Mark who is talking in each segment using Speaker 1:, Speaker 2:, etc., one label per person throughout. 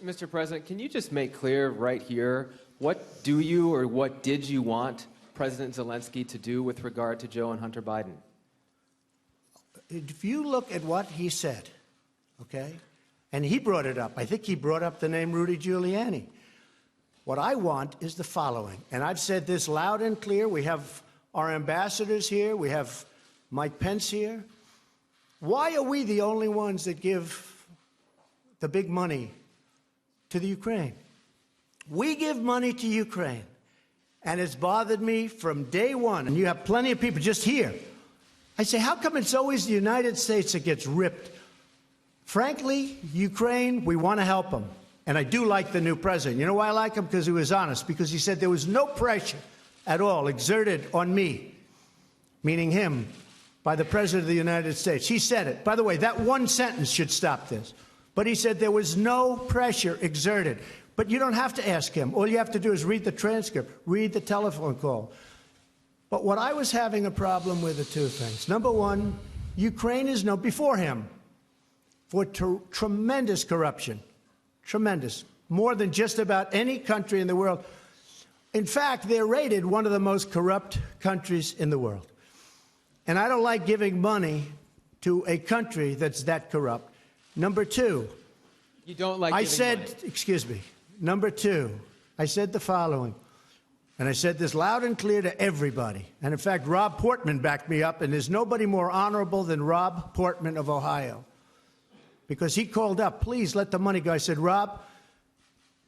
Speaker 1: Mr. President, can you just make clear right here, what do you or what did you want President Zelensky to do with regard to Joe and Hunter Biden?
Speaker 2: If you look at what he said, okay, and he brought it up. I think he brought up the name Rudy Giuliani. What I want is the following, and I've said this loud and clear. We have our ambassadors here. We have Mike Pence here. Why are we the only ones that give the big money to the Ukraine? We give money to Ukraine, and it's bothered me from day one. And you have plenty of people just here. I say, how come it's always the United States that gets ripped? Frankly, Ukraine, we want to help them. And I do like the new president. You know why I like him? Because he was honest. Because he said there was no pressure at all exerted on me, meaning him, by the President of the United States. He said it. By the way, that one sentence should stop this. But he said there was no pressure exerted. But you don't have to ask him. All you have to do is read the transcript, read the telephone call. But what I was having a problem with are two things. Number one, Ukraine is known before him for tremendous corruption. Tremendous. More than just about any country in the world. In fact, they're rated one of the most corrupt countries in the world. And I don't like giving money to a country that's that corrupt. Number two,
Speaker 1: you don't like giving money.
Speaker 2: Excuse me. Number two, I said the following. And I said this loud and clear to everybody. And in fact, Rob Portman backed me up, and there's nobody more honorable than Rob Portman of Ohio. Because he called up, please let the money go. I said, Rob,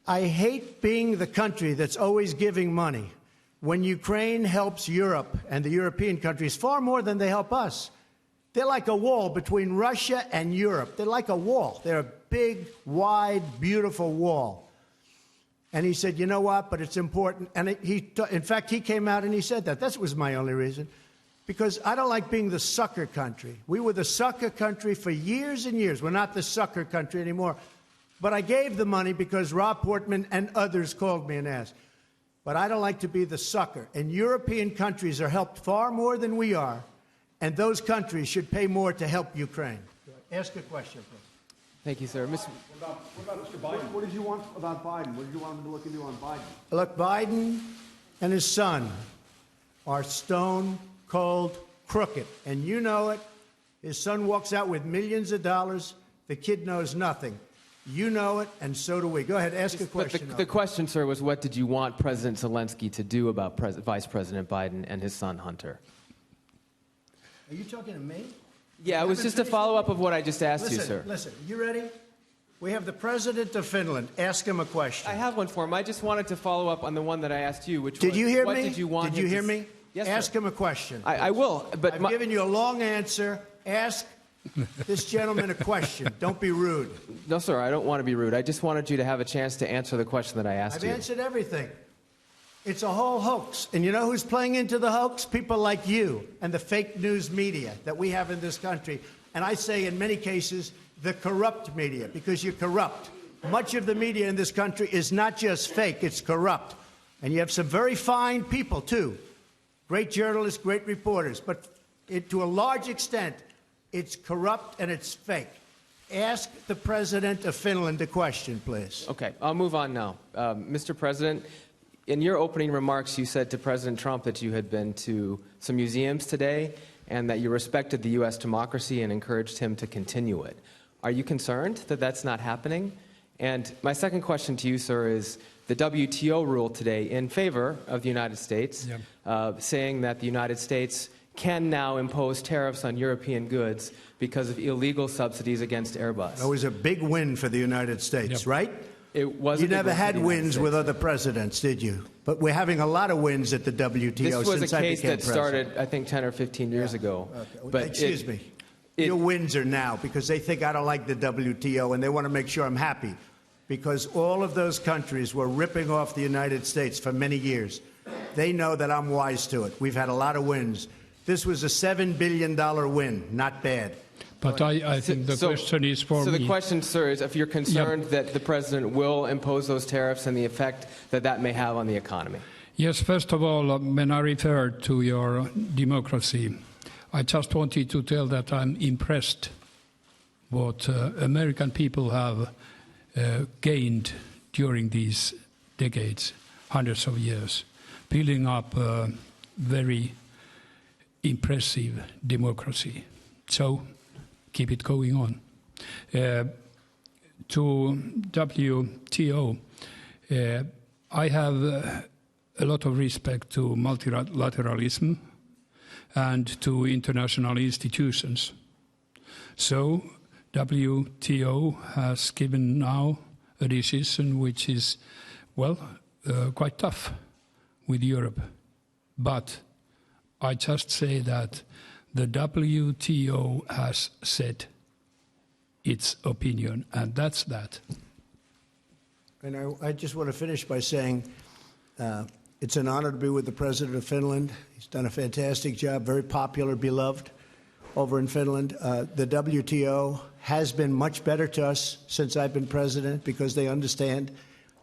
Speaker 2: I hate being the country that's always giving money. When Ukraine helps Europe and the European countries far more than they help us. They're like a wall between Russia and Europe. They're like a wall. They're a big, wide, beautiful wall. And he said, you know what, but it's important. And in fact, he came out and he said that. That was my only reason. Because I don't like being the sucker country. We were the sucker country for years and years. We're not the sucker country anymore. But I gave the money because Rob Portman and others called me and asked. But I don't like to be the sucker. And European countries are helped far more than we are. And those countries should pay more to help Ukraine. Ask a question, please.
Speaker 1: Thank you, sir.
Speaker 3: What about Mr. Biden? What did you want about Biden? What did you want him to look into on Biden?
Speaker 2: Look, Biden and his son are stone cold crooked. And you know it. His son walks out with millions of dollars. The kid knows nothing. You know it, and so do we. Go ahead, ask a question.
Speaker 1: The question, sir, was what did you want President Zelensky to do about Vice President Biden and his son, Hunter?
Speaker 2: Are you talking to me?
Speaker 1: Yeah, it was just a follow-up of what I just asked you, sir.
Speaker 2: Listen, you ready? We have the President of Finland. Ask him a question.
Speaker 1: I have one for him. I just wanted to follow up on the one that I asked you, which was,
Speaker 2: you hear
Speaker 1: what
Speaker 2: me?
Speaker 1: did you want
Speaker 2: Did you hear me?
Speaker 1: Yes,
Speaker 2: ask
Speaker 1: sir.
Speaker 2: him a question.
Speaker 1: I will, but
Speaker 2: I've given you a long answer. Ask this gentleman a question. Don't be rude.
Speaker 1: No, sir, I don't want to be rude. I just wanted you to have a chance to answer the question that I asked you.
Speaker 2: I've answered everything. It's a whole hoax. And you know who's playing into the hoax? People like you and the fake news media that we have in this country. And I say in many cases, the corrupt media, because you're corrupt. Much of the media in this country is not just fake, it's corrupt. And you have some very fine people, too. Great journalists, great reporters. But to a large extent, it's corrupt and it's fake. Ask the President of Finland a question, please.
Speaker 1: Okay, I'll move on now. Mr. President, in your opening remarks, you said to President Trump that you had been to some museums today and that you respected the U.S. democracy and encouraged him to continue it. Are you concerned that that's not happening? And my second question to you, sir, is the WTO ruled today in favor of the United States, saying that the United States can now impose tariffs on European goods because of illegal subsidies against Airbus.
Speaker 2: That was a big win for the United States, right?
Speaker 1: It was.
Speaker 2: You never had wins with other presidents, did you? But we're having a lot of wins at the WTO since I became president.
Speaker 1: This was a case that started, I think, 10 or 15 years ago.
Speaker 2: Okay.
Speaker 1: But
Speaker 2: excuse me. Your wins are now because they think I don't like the WTO and they want to make sure I'm happy. Because all of those countries were ripping off the United States for many years. They know that I'm wise to it. We've had a lot of wins. This was a $7 billion win. Not bad.
Speaker 4: But I think the question is for me.
Speaker 1: So the question, sir, is if you're concerned that the president will impose those tariffs and the effect that that may have on the economy.
Speaker 4: Yes, first of all, when I refer to your democracy, I just wanted to tell that I'm impressed what American people have gained during these decades, hundreds of years, building up a very impressive democracy. So keep it going on. To WTO, I have a lot of respect to multilateralism and to international institutions. So WTO has given now a decision which is, well, quite tough with Europe. But I just say that the WTO has said its opinion, and that's that.
Speaker 2: And I just want to finish by saying it's an honor to be with the President of Finland. He's done a fantastic job, very popular, beloved over in Finland. The WTO has been much better to us since I've been president because they understand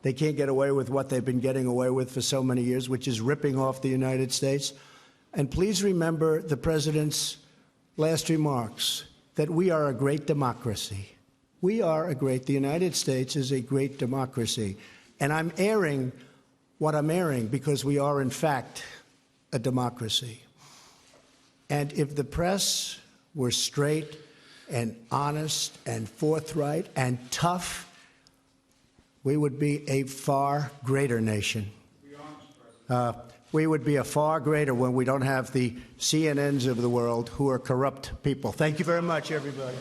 Speaker 2: they can't get away with what they've been getting away with for so many years, which is ripping off the United States. And please remember the President's last remarks, that we are a great democracy. The United States is a great democracy. And I'm airing what I'm airing because we are, in fact, a democracy. And if the press were straight and honest and forthright and tough, we would be a far greater nation. We would be a far greater when we don't have the CNNs of the world who are corrupt people. Thank you very much, everybody.